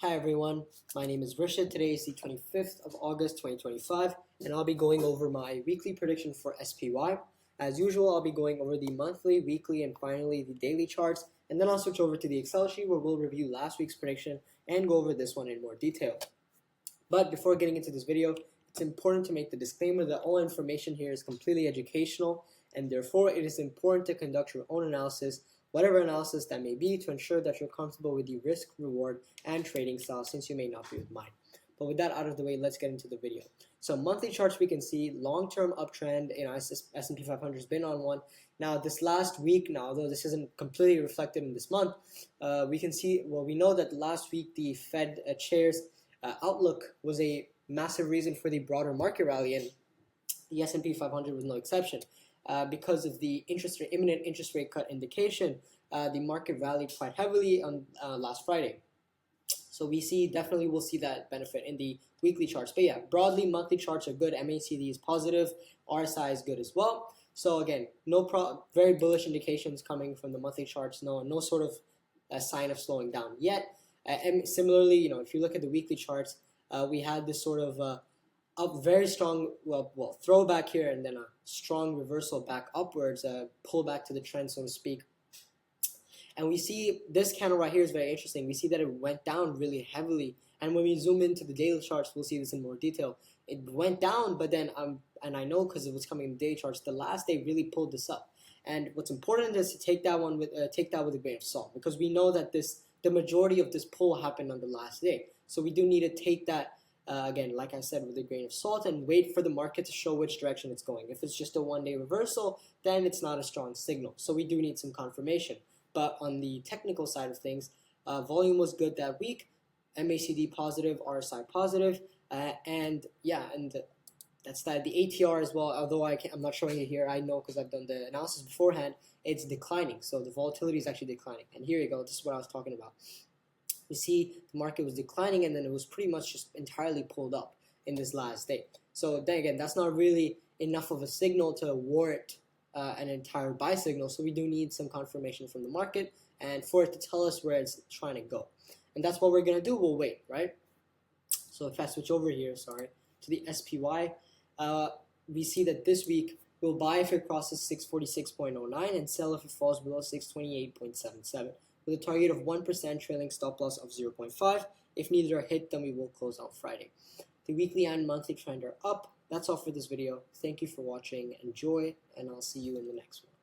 Hi everyone, my name is Rishad. Today is the 25th of August 2025 and I'll be going over my weekly prediction for SPY. As usual, I'll be going over the monthly, weekly, and finally the daily charts, and then I'll switch over to the Excel sheet where we'll review last week's prediction and go over this one in more detail. But before getting into this video, it's important to make the disclaimer that all information here is completely educational and therefore it is important to conduct your own analysis, whatever analysis that may be, to ensure that you're comfortable with the risk, reward, and trading style since you may not be with mine. But with that out of the way, let's get into the video. So monthly charts, we can see long-term uptrend. S&P 500 has been on one. Now this last week, now although this isn't completely reflected in this month, we can see, well, we know that last week the Fed chairs outlook was a massive reason for the broader market rally, and the S&P 500 was no exception. Because of the imminent interest rate cut indication, the market rallied quite heavily on last Friday. So definitely we'll see that benefit in the weekly charts. But yeah, broadly monthly charts are good. MACD is positive. RSI is good as well. So again, very bullish indications coming from the monthly charts. No sort of sign of slowing down yet. And similarly, if you look at the weekly charts, we had this sort of a very strong throwback here and then a strong reversal back upwards, pull back to the trend, so to speak. And we see this candle right here is very interesting. We see that it went down really heavily, and when we zoom into the daily charts, we'll see this in more detail. It went down, but then and I know because it was coming in the daily charts, the last day really pulled this up. And what's important is to take that with a grain of salt, because we know that the majority of this pull happened on the last day. So we do need to take that again, like I said, with a grain of salt and wait for the market to show which direction it's going. If it's just a one-day reversal, then it's not a strong signal. So we do need some confirmation. But on the technical side of things, volume was good that week, MACD positive, RSI positive, and that's that. The ATR as well, although I'm not showing it here, I know because I've done the analysis beforehand, it's declining. So the volatility is actually declining. And here you go, this is what I was talking about. We see the market was declining and then it was pretty much just entirely pulled up in this last day. So then again, that's not really enough of a signal to warrant an entire buy signal. So we do need some confirmation from the market and for it to tell us where it's trying to go. And that's what we're going to do. We'll wait, right? So if I switch over here, to the SPY, we see that this week we'll buy if it crosses 646.09 and sell if it falls below 628.77 with a target of 1% trailing stop loss of 0.5. If neither are hit, then we will close on Friday. The weekly and monthly trend are up. That's all for this video. Thank you for watching. Enjoy, and I'll see you in the next one.